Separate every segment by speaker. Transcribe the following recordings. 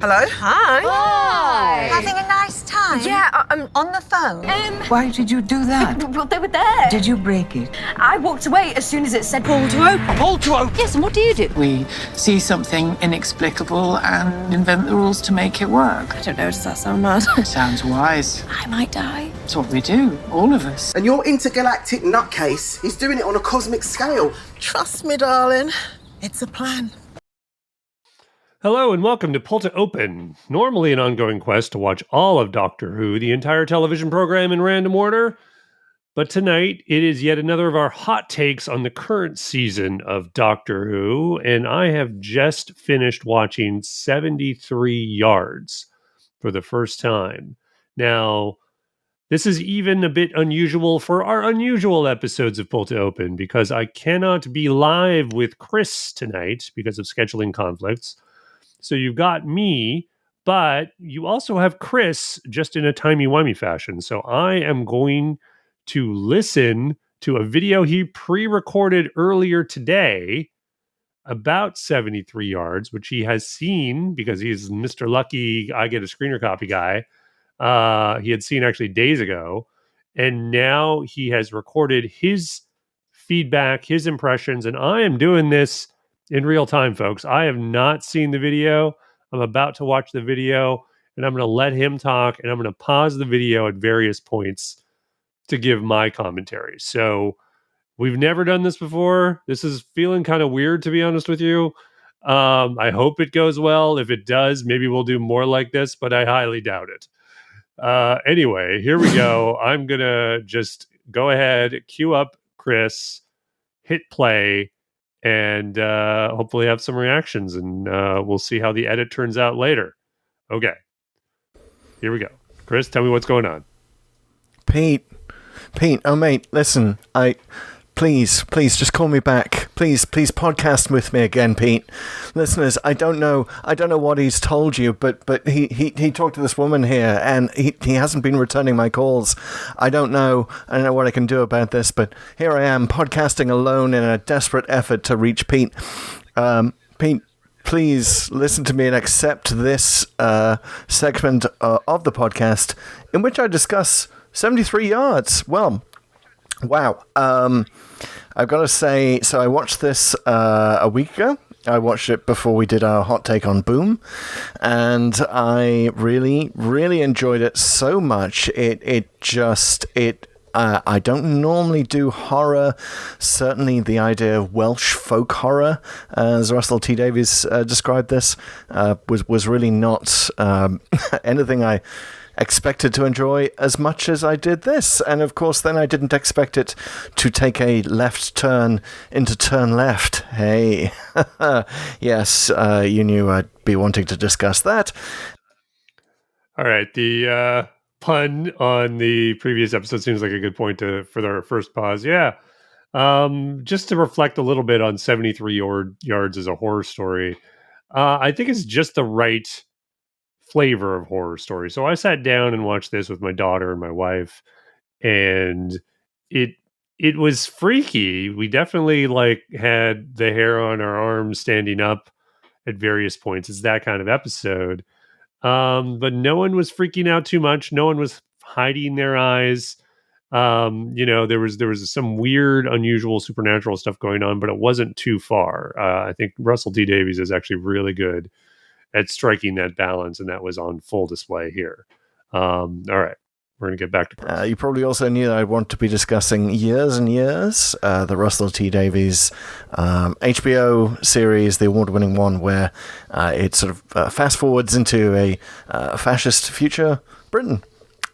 Speaker 1: Hello?
Speaker 2: Hi.
Speaker 3: Hi.
Speaker 4: Having a nice time?
Speaker 2: Yeah, I'm
Speaker 4: On the phone?
Speaker 1: Why did you do that?
Speaker 2: Well, they were there.
Speaker 1: Did you break it?
Speaker 2: I walked away as soon as it said pull to open.
Speaker 3: Pull to open.
Speaker 2: Yes, and what do you do?
Speaker 5: We see something inexplicable and invent the rules to make it work.
Speaker 2: I don't know, does that sound mad?
Speaker 5: Sounds wise.
Speaker 2: I might die.
Speaker 5: It's what we do, all of us.
Speaker 6: And your intergalactic nutcase is doing it on a cosmic scale.
Speaker 1: Trust me, darling. It's a plan.
Speaker 7: Hello and welcome to Pull to Open, normally an ongoing quest to watch all of Doctor Who, the entire television program in random order. But tonight, it is yet another of our hot takes on the current season of Doctor Who, and I have just finished watching 73 Yards for the first time. Now, this is even a bit unusual for our unusual episodes of Pull to Open, because I cannot be live with Chris tonight because of scheduling conflicts. So you've got me, but you also have Chris, just in a timey-wimey fashion. So I am going to listen to a video he pre-recorded earlier today about 73 Yards, which he has seen because he's Mr. Lucky, I get a screener copy guy. He had seen actually days ago. And now he has recorded his feedback, his impressions, and I am doing this in real time, folks. I have not seen the video. I'm about to watch the video, and I'm going to let him talk, and I'm going to pause the video at various points to give my commentary. So we've never done this before. This is feeling kind of weird, to be honest with you. I hope it goes well. If it does, maybe we'll do more like this, but I highly doubt it. Anyway, here we go. I'm going to just go ahead, cue up Chris, hit play, and hopefully have some reactions, and we'll see how the edit turns out later. Okay. Here we go. Chris, tell me what's going on.
Speaker 8: Pete, oh mate, listen, please, just call me back. Please podcast with me again, Pete. Listeners, I don't know what he's told you, but he talked to this woman here, and he hasn't been returning my calls. I don't know what I can do about this, but here I am, podcasting alone in a desperate effort to reach Pete. Pete, please listen to me and accept this segment of the podcast in which I discuss 73 Yards. Well, wow. I've got to say, so I watched this a week ago. I watched it before we did our hot take on Boom, and I really, really enjoyed it so much. I don't normally do horror. Certainly the idea of Welsh folk horror, as Russell T Davies described this, was really not anything I expected to enjoy as much as I did this. And of course, then I didn't expect it to take a left turn into Turn Left. Hey, yes, you knew I'd be wanting to discuss that.
Speaker 7: All right, the pun on the previous episode seems like a good point for our first pause. Yeah, just to reflect a little bit on 73 Yards as a horror story. I think it's just the right flavor of horror story. So I sat down and watched this with my daughter and my wife, and it was freaky. We definitely had the hair on our arms standing up at various points. It's that kind of episode. But no one was freaking out too much. No one was hiding their eyes. There was some weird, unusual supernatural stuff going on, but it wasn't too far. I think Russell T Davies is actually really good at striking that balance, and that was on full display here. All right, we're going to get back to Chris.
Speaker 8: You probably also knew that I want to be discussing Years and Years, the Russell T Davies HBO series, the award-winning one, where it sort of fast forwards into a fascist future Britain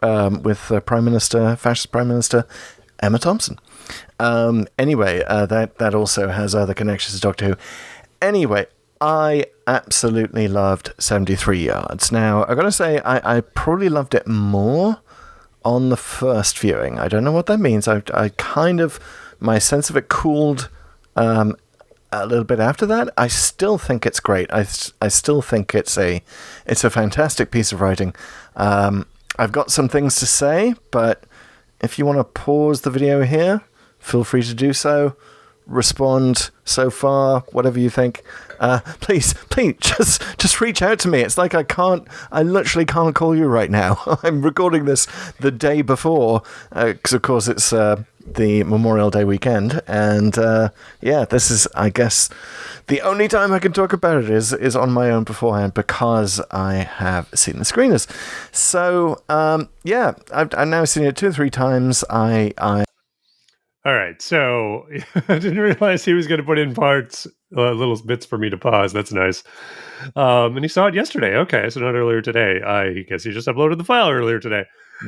Speaker 8: with fascist Prime Minister Emma Thompson. Anyway, that also has other connections to Doctor Who. Anyway, I absolutely loved 73 Yards. Now, I've got to say, I probably loved it more on the first viewing. I don't know what that means. I kind of, my sense of it cooled a little bit after that. I still think it's great. I still think it's a fantastic piece of writing. I've got some things to say, but if you want to pause the video here, feel free to do so respond so far, whatever you think, please, just reach out to me. It's like I literally can't call you right now. I'm recording this the day before, because of course it's the Memorial Day weekend, and this is, I guess, the only time I can talk about it is on my own beforehand, because I have seen the screeners. So I've now seen it 2 or 3 times.
Speaker 7: All right, so I didn't realize he was going to put in parts, little bits for me to pause. That's nice. And he saw it yesterday. Okay, so not earlier today. I guess he just uploaded the file earlier today.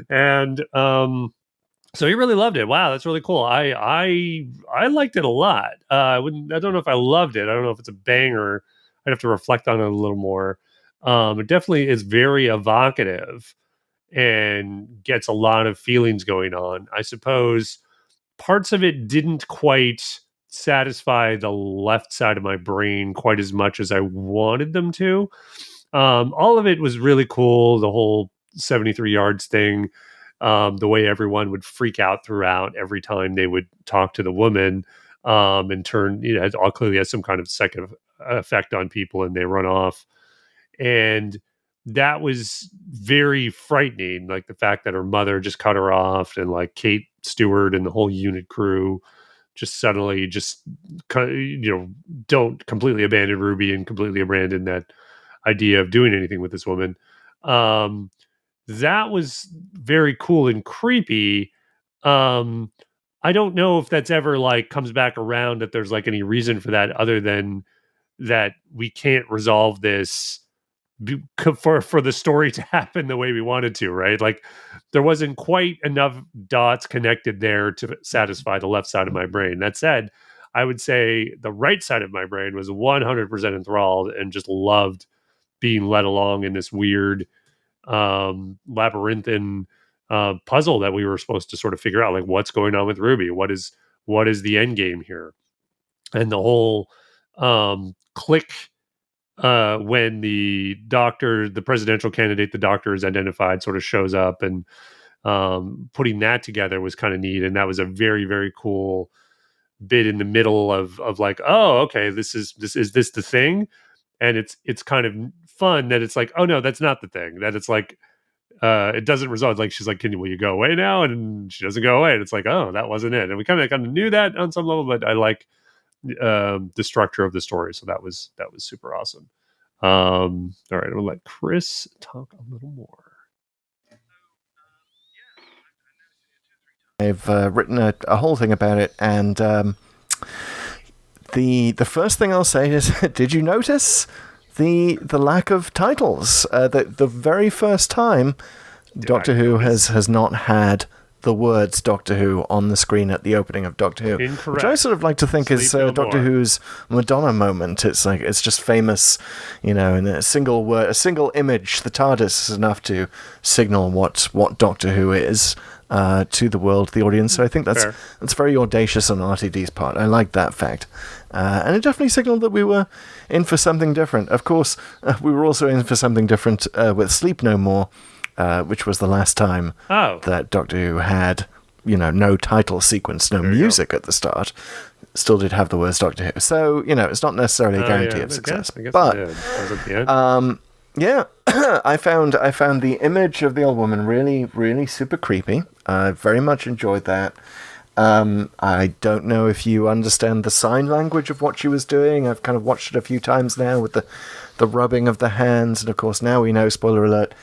Speaker 7: And so he really loved it. Wow, that's really cool. I liked it a lot. I don't know if I loved it. I don't know if it's a banger. I'd have to reflect on it a little more. It definitely is very evocative and gets a lot of feelings going on. I suppose parts of it didn't quite satisfy the left side of my brain quite as much as I wanted them to. All of it was really cool. The whole 73 yards thing, the way everyone would freak out throughout every time they would talk to the woman, and turn, it all clearly has some kind of second effect on people and they run off. And that was very frightening. Like the fact that her mother just cut her off, and like Kate Stewart and the whole unit crew just suddenly don't completely abandon Ruby and completely abandon that idea of doing anything with this woman. That was very cool and creepy. I don't know if that's ever like comes back around, that there's like any reason for that other than that we can't resolve this for the story to happen the way we wanted to, right? Like there wasn't quite enough dots connected there to satisfy the left side of my brain. That said, I would say the right side of my brain was 100% enthralled and just loved being led along in this weird labyrinthine puzzle that we were supposed to sort of figure out, like what's going on with Ruby, what is the end game here. And the whole click when the presidential candidate the doctor is identified, sort of shows up, and putting that together was kind of neat. And that was a very, very cool bit in the middle of like, oh, okay, this is the thing. And it's kind of fun that it's like, oh no, that's not the thing. That it's like it doesn't resolve. Like she's like, will you go away now? And she doesn't go away. And it's like, oh, that wasn't it. And we kind of knew that on some level, but I like the structure of the story. So that was super awesome. All right, I'm gonna let Chris talk a little more.
Speaker 8: I've written a whole thing about it, and the first thing I'll say is, did you notice the lack of titles? The very first time Doctor Who has not had the words Doctor Who on the screen at the opening of Doctor Who.
Speaker 7: Incorrect.
Speaker 8: Which I sort of like to think is Doctor Who's Madonna moment. It's like, it's just famous, in a single word, a single image. The TARDIS is enough to signal what Doctor Who is to the world, the audience. So I think that's very audacious on RTD's part. I like that fact. And it definitely signaled that we were in for something different. Of course, we were also in for something different with Sleep No More, which was the last time that Doctor Who had, no title sequence, no music at the start. Still did have the words Doctor Who. So, it's not necessarily a guarantee of success.
Speaker 7: I guess
Speaker 8: but,
Speaker 7: yeah,
Speaker 8: I found the image of the old woman really, really super creepy. I very much enjoyed that. I don't know if you understand the sign language of what she was doing. I've kind of watched it a few times now with the rubbing of the hands. And of course, now we know, spoiler alert,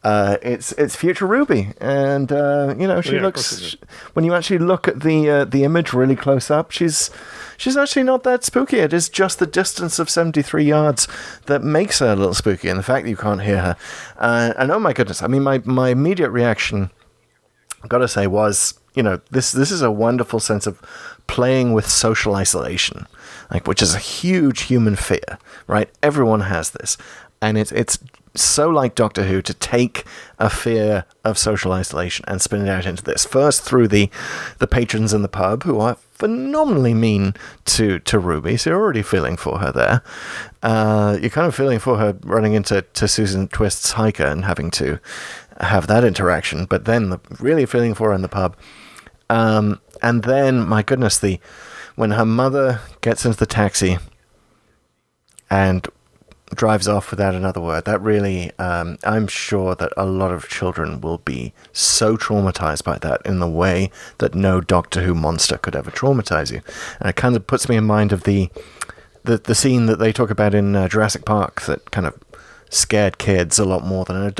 Speaker 8: it's future Ruby, and she looks. When you actually look at the image really close up, she's actually not that spooky. It is just the distance of 73 yards that makes her a little spooky, and the fact that you can't hear her. And oh my goodness, I mean, my immediate reaction, I've got to say, was, this is a wonderful sense of playing with social isolation, which is a huge human fear, right? Everyone has this, and it's so like Doctor Who to take a fear of social isolation and spin it out into this. First through the patrons in the pub, who are phenomenally mean to Ruby, so you're already feeling for her there. You're kind of feeling for her running into Susan Twist's hiker and having to have that interaction, but then really feeling for her in the pub. And then, my goodness, when her mother gets into the taxi and drives off without another word, that really, I'm sure that a lot of children will be so traumatized by that in the way that no Doctor Who monster could ever traumatize you. And it kind of puts me in mind of the scene that they talk about in Jurassic Park that kind of scared kids a lot more than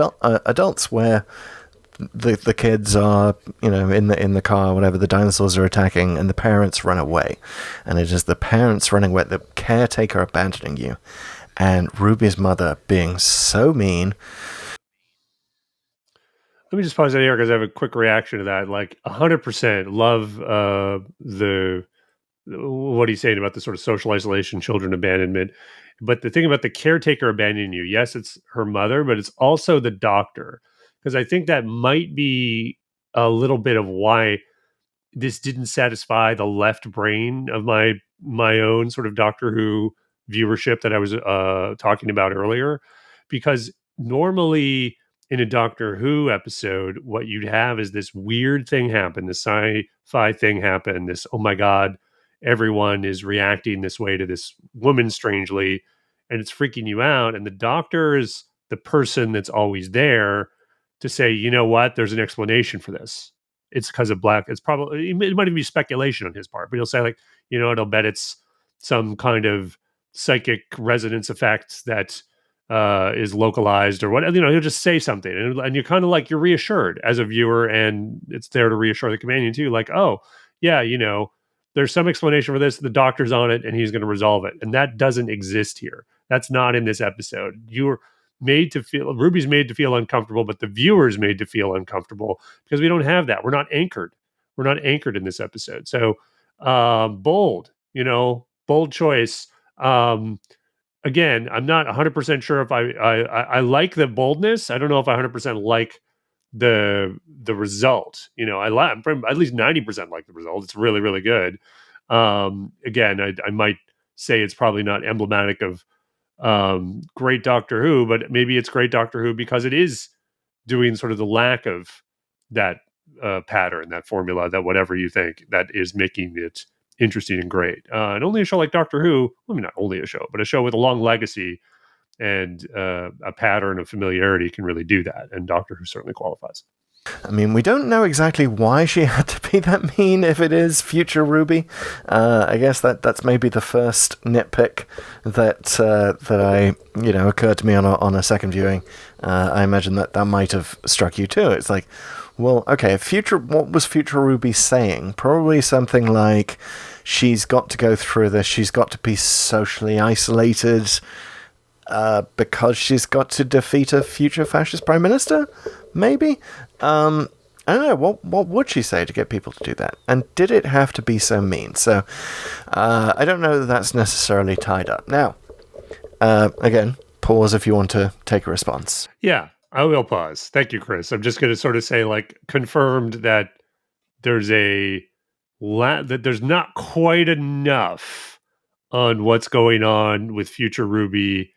Speaker 8: adults, where the kids are, in the car, whatever, the dinosaurs are attacking, and the parents run away. And it is the parents running away, the caretaker abandoning you. And Ruby's mother being so mean.
Speaker 7: Let me just pause that here because I have a quick reaction to that. Like 100% love what he's saying about the sort of social isolation, children abandonment. But the thing about the caretaker abandoning you, yes, it's her mother, but it's also the doctor. Because I think that might be a little bit of why this didn't satisfy the left brain of my own sort of Doctor Who viewership that I was talking about earlier, because normally in a Doctor Who episode, what you'd have is this weird thing happen, this sci-fi thing happen, this, oh my God, everyone is reacting this way to this woman strangely, and it's freaking you out. And the Doctor is the person that's always there to say, you know what, there's an explanation for this. It's because of black. It's probably, it might even be speculation on his part, but he'll say, like, I'll bet it's some kind of psychic resonance effect that is localized or what, he'll just say something, and you're kind of like, you're reassured as a viewer, and it's there to reassure the companion too, like, oh yeah, there's some explanation for this, the Doctor's on it and he's going to resolve it. And that doesn't exist here. That's not in this episode. Ruby's made to feel uncomfortable, but the viewer's made to feel uncomfortable because we don't have that. We're not anchored in this episode. So bold choice. Again, I'm not 100% sure if I like the boldness. I don't know if I 100% like the result. I'm at least 90% like the result. It's really, really good. Again, I might say it's probably not emblematic of great Doctor Who, but maybe it's great Doctor Who because it is doing sort of the lack of that pattern, that formula, that whatever you think, that is making it interesting and great. And only a show like Doctor Who, not only a show, but a show with a long legacy and a pattern of familiarity can really do that. And Doctor Who certainly qualifies.
Speaker 8: I mean, we don't know exactly why she had to be that mean if it is future Ruby. I guess that's maybe the first nitpick that I occurred to me on a second viewing. I imagine that might have struck you too. It's like, well, okay, what was future Ruby saying? Probably something like, she's got to go through this, she's got to be socially isolated because she's got to defeat a future fascist prime minister, maybe? I don't know, what would she say to get people to do that? And did it have to be so mean? So, I don't know that that's necessarily tied up. Now, again, pause if you want to take a response.
Speaker 7: Yeah, I will pause. Thank you, Chris. I'm just going to sort of say, like, confirmed that there's that there's not quite enough on what's going on with future Ruby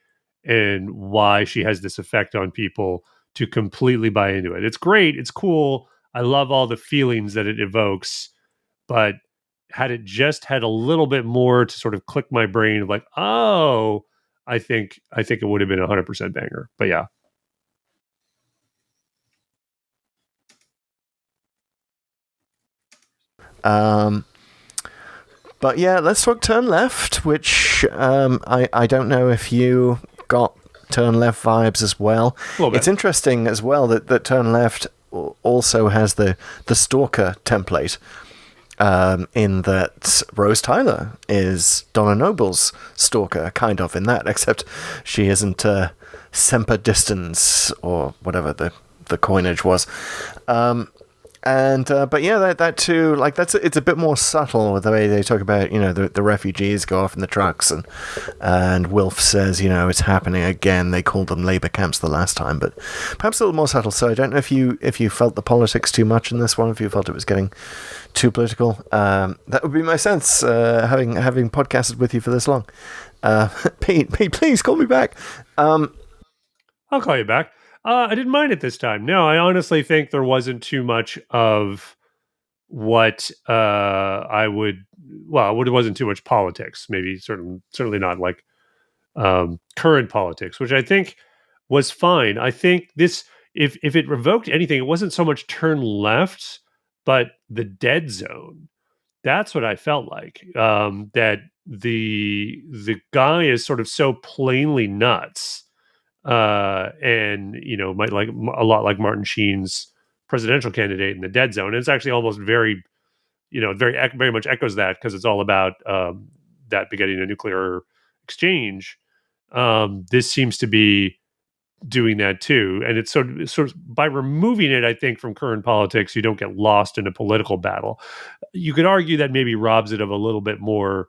Speaker 7: and why she has this effect on people to completely buy into it. It's great. It's cool. I love all the feelings that it evokes, but had it just had a little bit more to sort of click my brain of like, oh, I think it would have been 100% banger. But yeah.
Speaker 8: But yeah, let's talk Turn Left, which I don't know if you got Turn Left vibes as well. It's interesting as well that Turn Left also has the Stalker template, in that Rose Tyler is Donna Noble's Stalker, kind of in that, except she isn't Semper Distans or whatever the coinage was. But yeah, that too, like it's a bit more subtle with the way they talk about, the refugees go off in the trucks, and Wilf says, it's happening again. They called them labor camps the last time, but perhaps a little more subtle. So I don't know if you felt the politics too much in this one, if you felt it was getting too political. That would be my sense, having podcasted with you for this long. Pete, please call me back.
Speaker 7: I'll call you back. I didn't mind it this time. No, I honestly think there wasn't too much of what I would. Well, it wasn't too much politics. Maybe certainly not like current politics, which I think was fine. I think this, if it revoked anything, it wasn't so much turn left, but the dead zone. That's what I felt like. That the guy is sort of so plainly nuts, and might like a lot like Martin Sheen's presidential candidate in the dead zone. And it's actually almost very, very much echoes that, because it's all about that begetting a nuclear exchange. This seems to be doing that too, and it's sort of by removing it, I think, from current politics, you don't get lost in a political battle. You could argue that maybe robs it of a little bit more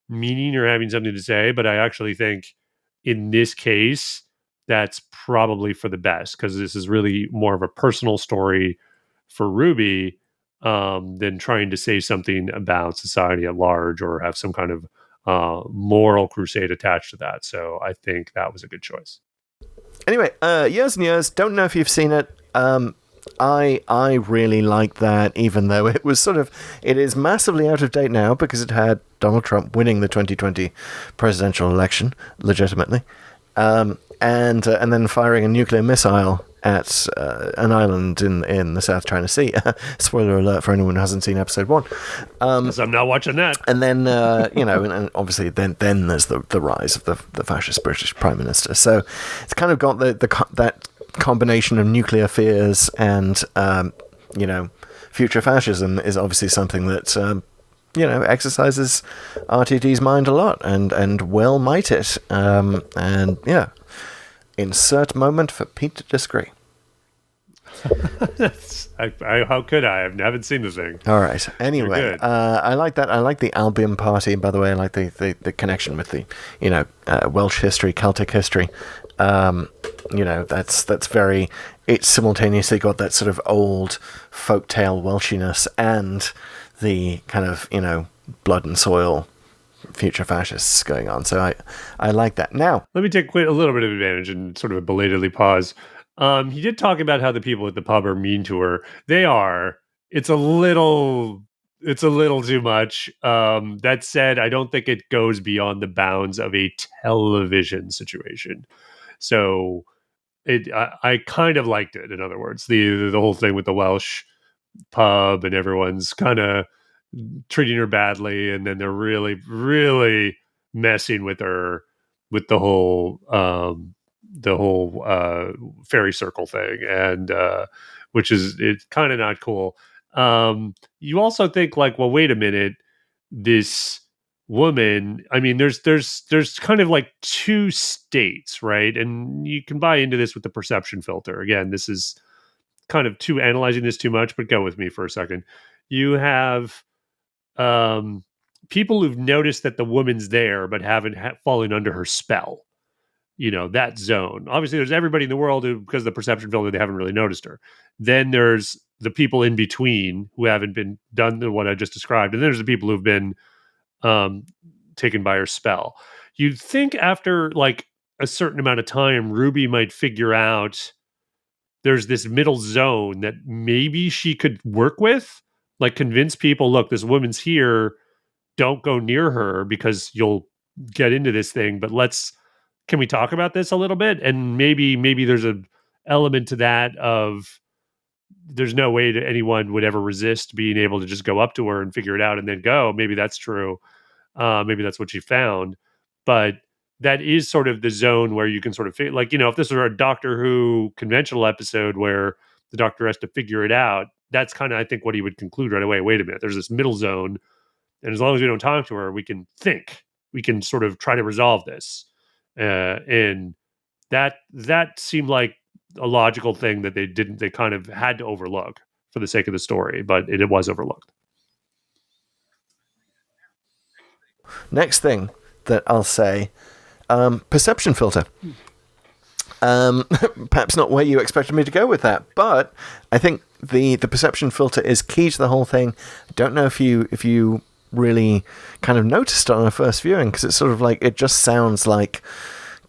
Speaker 7: meaning or having something to say, but I actually think in this case that's probably for the best, because this is really more of a personal story for Ruby than trying to say something about society at large or have some kind of moral crusade attached to that. So I think that was a good choice.
Speaker 8: Anyway, Years and Years, don't know if you've seen it. I really like that, even though it is massively out of date now, because it had Donald Trump winning the 2020 presidential election legitimately, and then firing a nuclear missile at an island in the South China Sea. Spoiler alert for anyone who hasn't seen episode 1.
Speaker 7: Because I'm not watching that.
Speaker 8: And then and obviously then there's the rise of the fascist British Prime Minister. So it's kind of got that combination of nuclear fears and future fascism is obviously something that exercises RTD's mind a lot, and well might it. Insert moment for Pete to disagree.
Speaker 7: How could I? I haven't seen the thing.
Speaker 8: All right. Anyway, I like that. I like the Albion Party, by the way. I like the connection with the Welsh history, Celtic history. That's very. It's simultaneously got that sort of old folktale Welshiness and the kind of blood and soil future fascists going on. So I like that. Now,
Speaker 7: let me take a little bit of advantage and sort of belatedly pause. He did talk about how the people at the pub are mean to her. They are. It's a little too much. That said, I don't think it goes beyond the bounds of a television situation. So I kind of liked it. In other words, the whole thing with the Welsh pub and everyone's kind of treating her badly, and then they're really, really messing with her with the whole fairy circle thing, and which is, it's kind of not cool. You also think like, well, wait a minute, this woman, I mean, there's kind of like two states, right? And you can buy into this with the perception filter. Again, this is kind of analyzing this too much, but go with me for a second. You have people who've noticed that the woman's there but haven't fallen under her spell. That zone. Obviously, there's everybody in the world who, because of the perception filter, they haven't really noticed her. Then there's the people in between who haven't been done to what I just described. And then there's the people who've been taken by her spell. You'd think after like a certain amount of time, Ruby might figure out there's this middle zone that maybe she could work with, like convince people, look, this woman's here, don't go near her because you'll get into this thing, but can we talk about this a little bit? And maybe there's a element to that of there's no way that anyone would ever resist being able to just go up to her and figure it out and then go. Maybe that's true. Maybe that's what she found. But that is sort of the zone where you can sort of like, if this were a Doctor Who conventional episode where the Doctor has to figure it out, that's kind of, I think, what he would conclude right away. Wait a minute, there's this middle zone. And as long as we don't talk to her, we can sort of try to resolve this. And that seemed like a logical thing that they kind of had to overlook for the sake of the story, but it was overlooked.
Speaker 8: Next thing that I'll say, perception filter. Perhaps not where you expected me to go with that, but I think the perception filter is key to the whole thing. I don't know if you really kind of noticed it on our first viewing, because it's sort of like, it just sounds like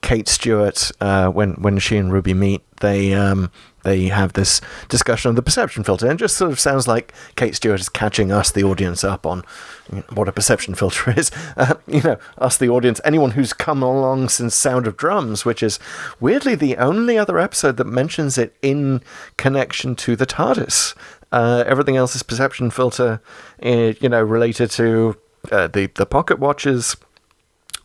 Speaker 8: Kate Stewart, when she and Ruby meet, they have this discussion of the perception filter, and it just sort of sounds like Kate Stewart is catching us, the audience, up on what a perception filter is. Us, the audience, anyone who's come along since Sound of Drums, which is weirdly the only other episode that mentions it in connection to the TARDIS. Everything else is perception filter, related to the pocket watches,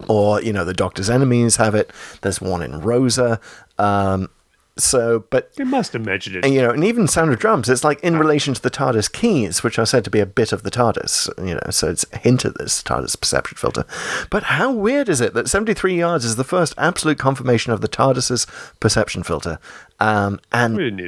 Speaker 8: or the Doctor's enemies have it. There's one in Rosa. But
Speaker 7: they must have mentioned it.
Speaker 8: And even Sound of Drums, it's like in relation to the TARDIS keys, which are said to be a bit of the TARDIS. So it's a hint at this TARDIS perception filter. But how weird is it that 73 yards is the first absolute confirmation of the TARDIS's perception filter? And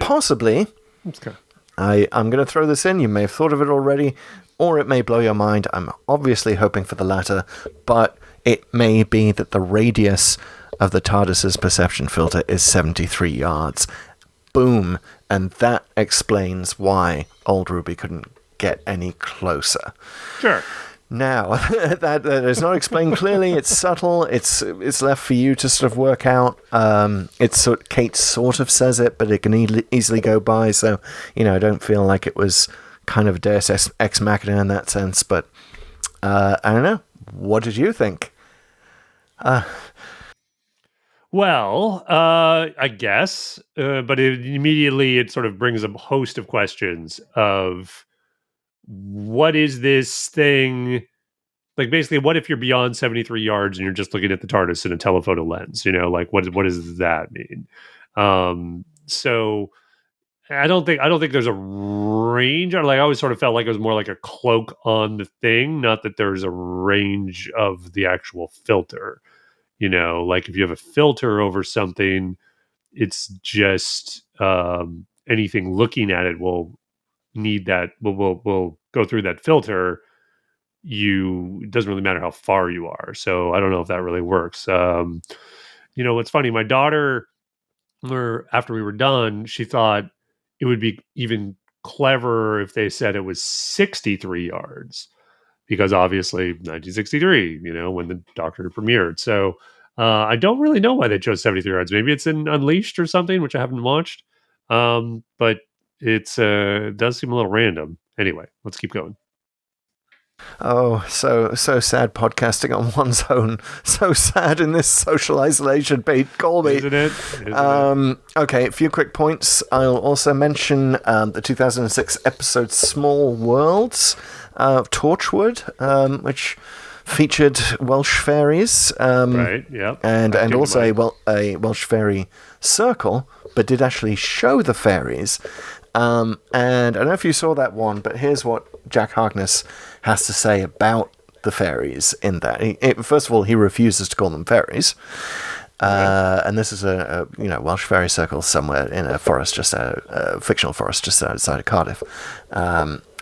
Speaker 8: possibly,
Speaker 7: okay.
Speaker 8: I'm going to throw this in. You may have thought of it already, or it may blow your mind. I'm obviously hoping for the latter, but it may be that the radius of the TARDIS's perception filter is 73 yards. Boom. And that explains why old Ruby couldn't get any closer.
Speaker 7: Sure.
Speaker 8: Now, that is not explained clearly. It's subtle. It's left for you to sort of work out. Kate sort of says it, but it can easily go by. So, I don't feel like it was kind of Deus Ex Machina in that sense. But I don't know. What did you think?
Speaker 7: Well, I guess, but it sort of brings a host of questions of what is this thing? Like, basically, what if you're beyond 73 yards and you're just looking at the TARDIS in a telephoto lens? What does that mean? So I don't think there's a range. I always sort of felt like it was more like a cloak on the thing, not that there's a range of the actual filter. Like if you have a filter over something, it's just anything looking at it will need that, will go through that filter. It doesn't really matter how far you are. So I don't know if that really works. What's funny, my daughter, after we were done, she thought it would be even cleverer if they said it was 63 yards. Because obviously 1963, when the Doctor premiered. So I don't really know why they chose 73 yards. Maybe it's in Unleashed or something, which I haven't watched. But it does seem a little random. Anyway, let's keep going.
Speaker 8: Oh, so sad podcasting on one's own. So sad in this social isolation, Pete. Call me.
Speaker 7: Isn't it?
Speaker 8: Okay, a few quick points. I'll also mention the 2006 episode Small Worlds, Torchwood, which featured Welsh fairies.
Speaker 7: Right, yeah.
Speaker 8: And also a Welsh fairy circle, but did actually show the fairies. And I don't know if you saw that one, but here's what Jack Harkness has to say about the fairies in that. First of all, he refuses to call them fairies. And this is a Welsh fairy circle somewhere in a forest, just a fictional forest just outside of Cardiff.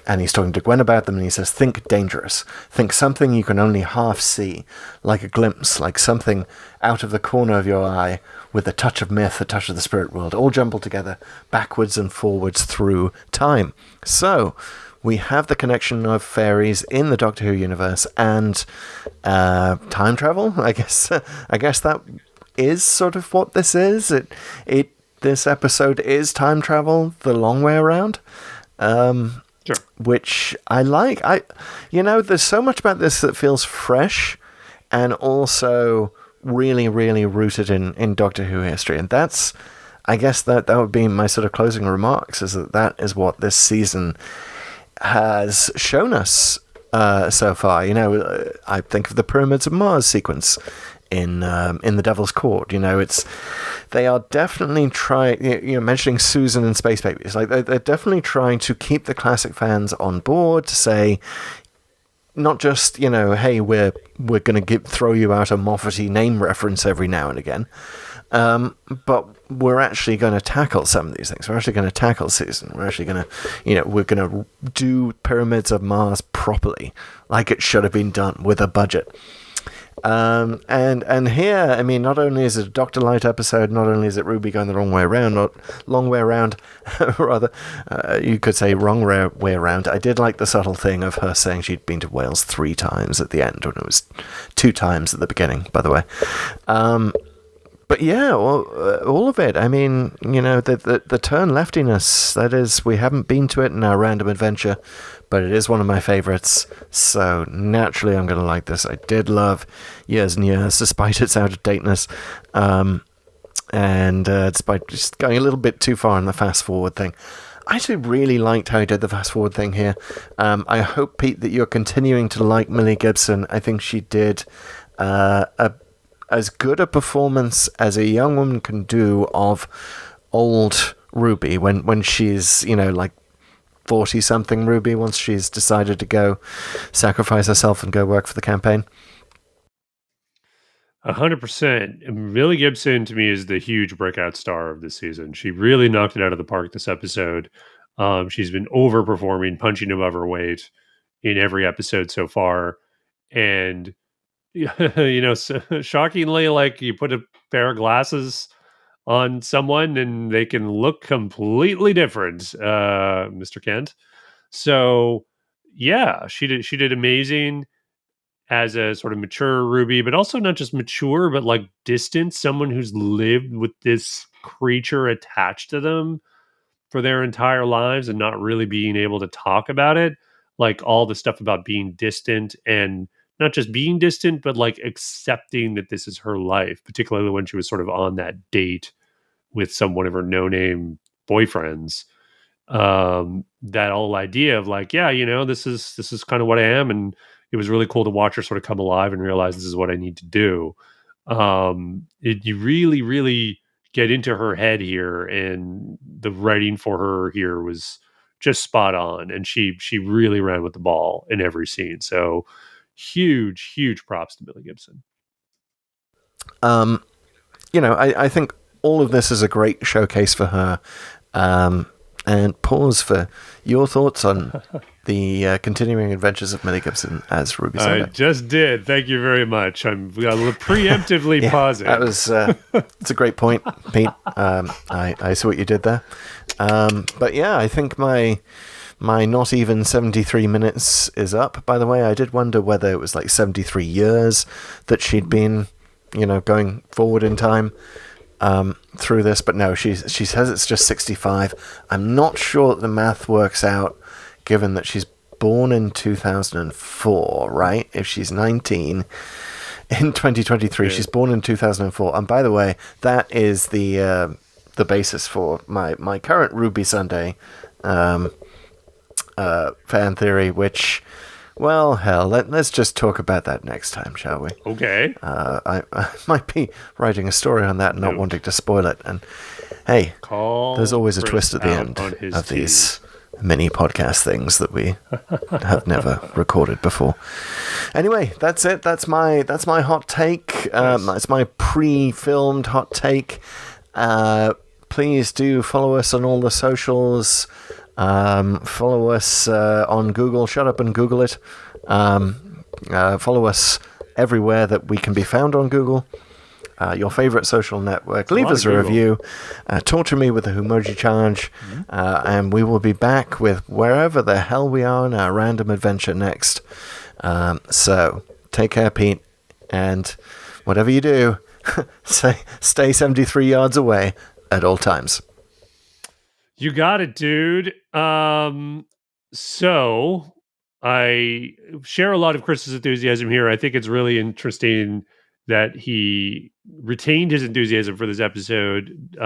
Speaker 8: And he's talking to Gwen about them, and he says, think dangerous. Think something you can only half see, like a glimpse, like something out of the corner of your eye, with a touch of myth, a touch of the spirit world, all jumbled together, backwards and forwards through time. So, we have the connection of fairies in the Doctor Who universe and time travel. I guess that is sort of what this is. This episode is time travel the long way around.
Speaker 7: Sure.
Speaker 8: Which I like. There's so much about this that feels fresh and also really, really rooted in Doctor Who history. And that's, I guess that would be my sort of closing remarks, is that is what this season has shown us so far. I think of the Pyramids of Mars sequence in the Devil's Court. They are definitely trying, mentioning Susan and Space Babies, like they're definitely trying to keep the classic fans on board, to say not just, hey, we're going to throw you out a Moffat-y name reference every now and again, but we're actually going to tackle some of these things. We're actually going to tackle Susan. We're actually going to, we're going to do Pyramids of Mars properly, like it should have been done, with a budget. And here, not only is it a Dr. Light episode, not only is it Ruby going the wrong way around, not long way around, rather, you could say wrong way around. I did like the subtle thing of her saying she'd been to Wales 3 times at the end, when it was 2 times at the beginning, by the way. But yeah, well, all of it. I mean, the turn leftiness, that is, we haven't been to it in our random adventure, but it is one of my favorites. So naturally, I'm going to like this. I did love Years and Years, despite its out of dateness, and despite just going a little bit too far in the fast forward thing. I actually really liked how he did the fast forward thing here. I hope, Pete, that you're continuing to like Millie Gibson. I think she did as good a performance as a young woman can do of old Ruby when she's, like 40-something Ruby, once she's decided to go sacrifice herself and go work for the campaign.
Speaker 7: 100%. Millie Gibson, to me, is the huge breakout star of this season. She really knocked it out of the park this episode. She's been overperforming, punching above her weight in every episode so far. And so shockingly, like, you put a pair of glasses on someone and they can look completely different, Mr. Kent. So yeah, she did amazing as a sort of mature Ruby, but also not just mature, but like distant, someone who's lived with this creature attached to them for their entire lives and not really being able to talk about it. Like all the stuff about being distant, and not just being distant, but like accepting that this is her life, particularly when she was sort of on that date with some one of her no-name boyfriends. That whole idea of like, yeah, this is kind of what I am, and it was really cool to watch her sort of come alive and realize this is what I need to do. You really, really get into her head here, and the writing for her here was just spot on, and she really ran with the ball in every scene. So huge props to Millie Gibson.
Speaker 8: I think all of this is a great showcase for her. And pause for your thoughts on the continuing adventures of Millie Gibson as Ruby Sunday.
Speaker 7: I just did. Thank you very much. I'm preemptively pausing.
Speaker 8: That was it's a great point, Pete. I see what you did there. But yeah, I think my not even 73 minutes is up. By the way, I did wonder whether it was like 73 years that she'd been, going forward in time. Through this, but no, she says it's just 65. I'm not sure that the math works out, given that she's born in 2004, right? If she's 19 in 2023, she's born in 2004. And by the way, that is the basis for my current Ruby Sunday fan theory, which, well, hell, let's just talk about that next time, shall we?
Speaker 7: Okay.
Speaker 8: I might be writing a story on that and not wanting to spoil it. And hey, there's always a twist at the end of these mini podcast things that we have never recorded before. Anyway, that's it. That's my hot take. It's my pre-filmed hot take. Please do follow us on all the socials. Follow us on Google. Shut up and Google it. Follow us everywhere that we can be found on Google. Your favorite social network. Leave us a review. Torture me with the Humoji Challenge. And we will be back with wherever the hell we are in our random adventure next. So take care, Pete. And whatever you do, stay 73 yards away at all times.
Speaker 7: You got it, dude. So I share a lot of Chris's enthusiasm here. I think it's really interesting that he retained his enthusiasm for this episode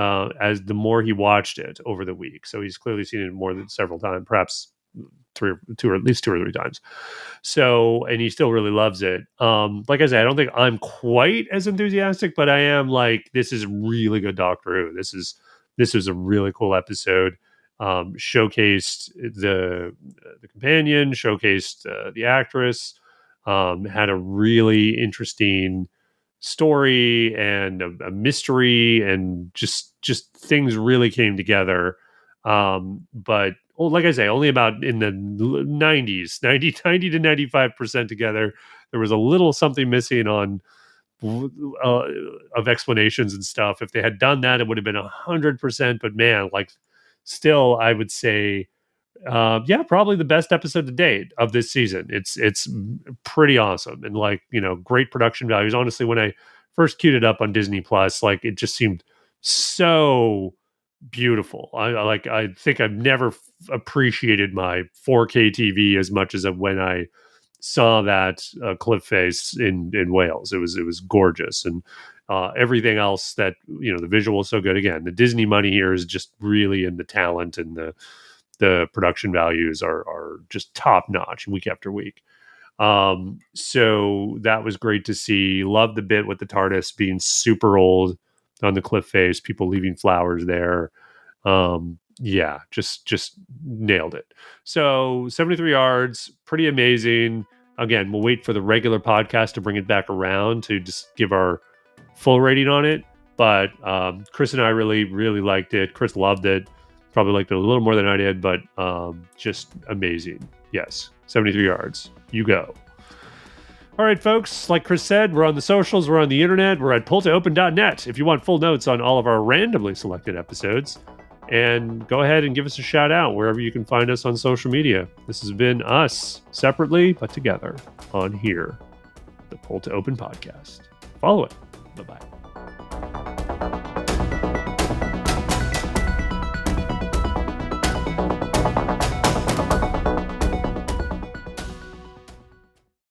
Speaker 7: as the more he watched it over the week. So he's clearly seen it more than several times, perhaps at least two or three times. So, and he still really loves it. Like I said, I don't think I'm quite as enthusiastic, but I am like, this is really good Doctor Who. This is a really cool episode. Showcased the companion, showcased the actress, had a really interesting story and a mystery, and just things really came together. But like I say, only about in the 90s, 90 to 95% together. There was a little something missing on of explanations and stuff. If they had done that, it would have been 100%. But man, like, still, I would say, probably the best episode to date of this season. It's pretty awesome, and like, great production values. Honestly, when I first queued it up on Disney Plus, like it just seemed so beautiful. I think I've never appreciated my 4K TV as much as when I saw that cliff face in Wales. It was gorgeous, and everything else that the visual is so good. Again, the Disney money here is just really in the talent, and the production values are just top notch week after week. So that was great to see. Loved the bit with the TARDIS being super old on the cliff face, people leaving flowers there. Yeah, just nailed it. So 73 yards, pretty amazing. Again, we'll wait for the regular podcast to bring it back around to just give our full rating on it. But Chris and I really, really liked it. Chris loved it. Probably liked it a little more than I did, but just amazing. Yes, 73 yards. You go. All right, folks, like Chris said, we're on the socials, we're on the internet, we're at pulltoopen.net if you want full notes on all of our randomly selected episodes. And go ahead and give us a shout out wherever you can find us on social media. This has been us, separately but together, on here, the Pull to Open podcast. Follow it. Bye-bye.